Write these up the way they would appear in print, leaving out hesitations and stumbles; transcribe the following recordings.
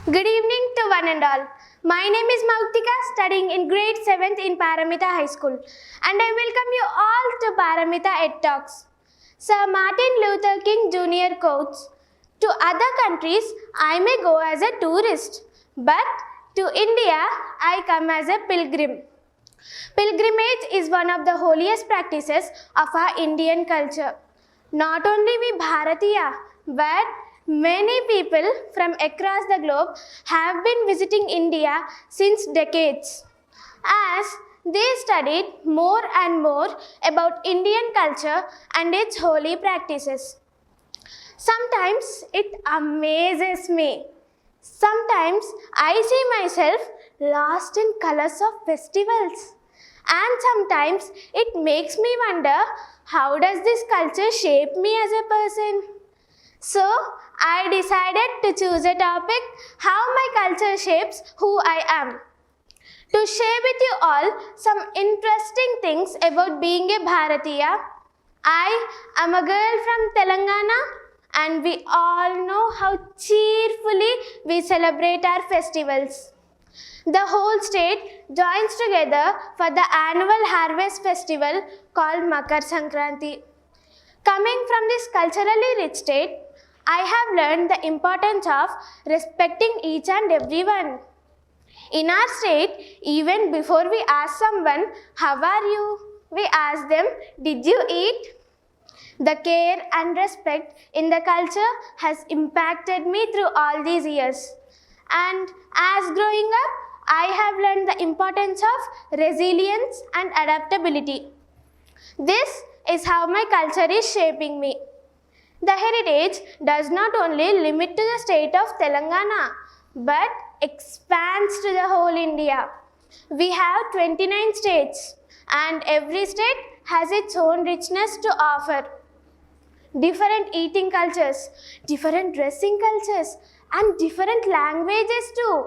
Good evening to one and all. My name is Mautika, studying in grade 7th in Paramita High School, and I welcome you all to Paramita Ed Talks. Sir Martin Luther King Jr. quotes, "To other countries, I may go as a tourist, but to India, I come as a pilgrim." Pilgrimage is one of the holiest practices of our Indian culture. Not only we Bharatiya, but many people from across the globe have been visiting India since decades, as they studied more and more about Indian culture and its holy practices. Sometimes it amazes me. Sometimes I see myself lost in colors of festivals. And sometimes it makes me wonder, how does this culture shape me as a person? So I decided to choose a topic, how my culture shapes who I am. To share with you all some interesting things about being a Bharatiya, I am a girl from Telangana, and we all know how cheerfully we celebrate our festivals. The whole state joins together for the annual harvest festival called Makar Sankranti. Coming from this culturally rich state, I have learned the importance of respecting each and everyone. In our state, even before we ask someone, "How are you?" we ask them, "Did you eat?" The care and respect in the culture has impacted me through all these years. And as growing up, I have learned the importance of resilience and adaptability. This is how my culture is shaping me. The heritage does not only limit to the state of Telangana, but expands to the whole India. We have 29 states, and every state has its own richness to offer. Different eating cultures, different dressing cultures, and different languages too.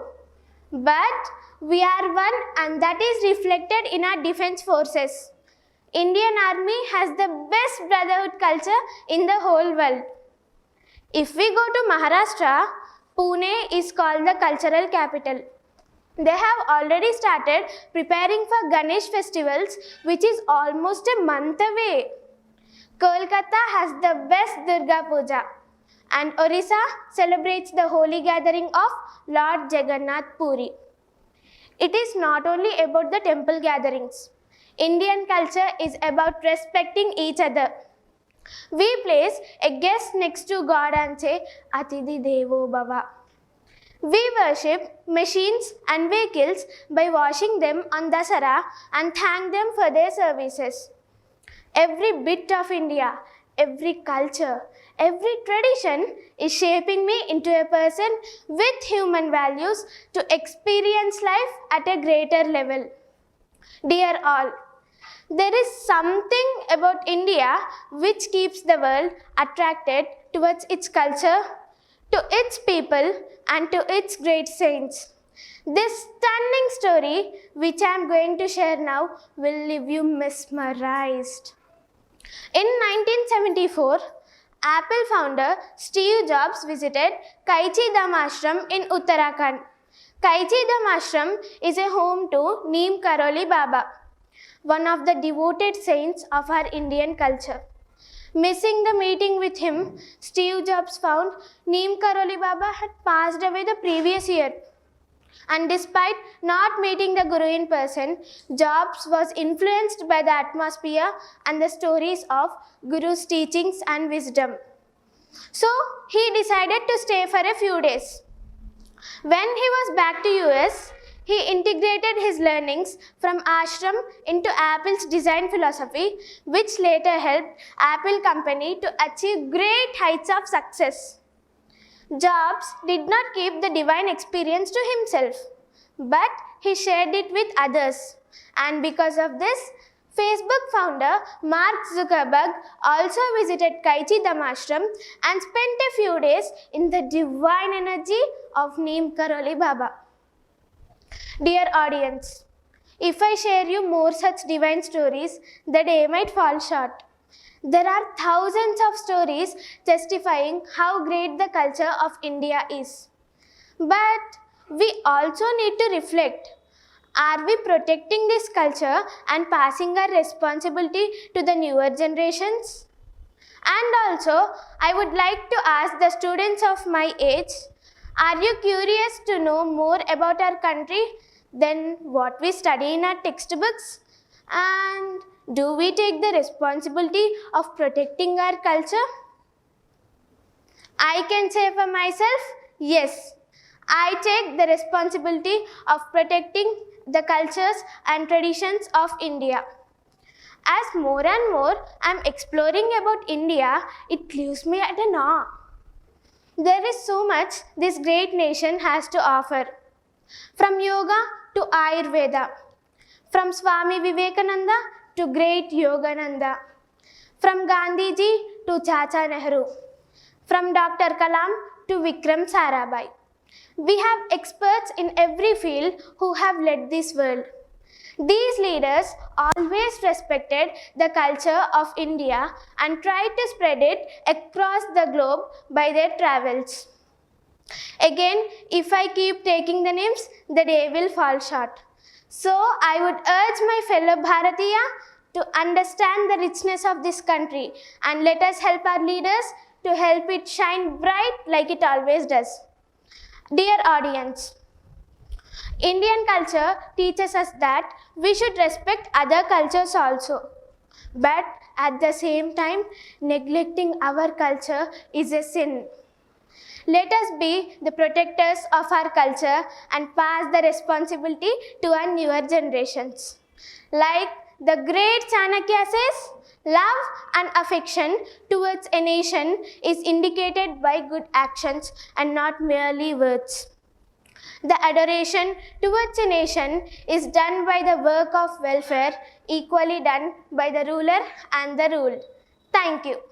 But we are one, and that is reflected in our defense forces. Indian Army has the best brotherhood culture in the whole world. If we go to Maharashtra, Pune is called the cultural capital. They have already started preparing for Ganesh festivals, which is almost a month away. Kolkata has the best Durga Puja, and Orissa celebrates the holy gathering of Lord Jagannath Puri. It is not only about the temple gatherings. Indian culture is about respecting each other. We place a guest next to God and say, "Atidhi Devo Bhava." We worship machines and vehicles by washing them on Dasara and thank them for their services. Every bit of India, every culture, every tradition is shaping me into a person with human values to experience life at a greater level. Dear all, there is something about India which keeps the world attracted towards its culture, to its people, and to its great saints. This stunning story, which I am going to share now, will leave you mesmerized. In 1974, Apple founder Steve Jobs visited Kaichi Dham Ashram in Uttarakhand. Kaichi Dham Ashram is a home to Neem Karoli Baba, one of the devoted saints of our Indian culture. Missing the meeting with him, Steve Jobs found Neem Karoli Baba had passed away the previous year. And despite not meeting the Guru in person, Jobs was influenced by the atmosphere and the stories of Guru's teachings and wisdom. So he decided to stay for a few days. When he was back to US, he integrated his learnings from ashram into Apple's design philosophy, which later helped Apple company to achieve great heights of success. Jobs did not keep the divine experience to himself, but he shared it with others. And because of this, Facebook founder Mark Zuckerberg also visited Kaichi Dham Ashram and spent a few days in the divine energy of Neem Karoli Baba. Dear audience, if I share you more such divine stories, the day might fall short. There are thousands of stories testifying how great the culture of India is. But we also need to reflect. Are we protecting this culture and passing our responsibility to the newer generations? And also, I would like to ask the students of my age, are you curious to know more about our country than what we study in our textbooks? And do we take the responsibility of protecting our culture? I can say for myself, yes, I take the responsibility of protecting the cultures and traditions of India. As more and more I am exploring about India, it leaves me at an awe. There is so much this great nation has to offer. From yoga to Ayurveda, from Swami Vivekananda to great Yogananda, from Gandhiji to Chacha Nehru, from Dr. Kalam to Vikram Sarabhai. We have experts in every field who have led this world. These leaders always respected the culture of India and tried to spread it across the globe by their travels. Again, if I keep taking the names, the day will fall short. So I would urge my fellow Bharatiya to understand the richness of this country and let us help our leaders to help it shine bright like it always does. Dear audience, Indian culture teaches us that we should respect other cultures also. But at the same time, neglecting our culture is a sin. Let us be the protectors of our culture and pass the responsibility to our newer generations. Like the great Chanakya says, love and affection towards a nation is indicated by good actions and not merely words. The adoration towards a nation is done by the work of welfare, equally done by the ruler and the ruled. Thank you.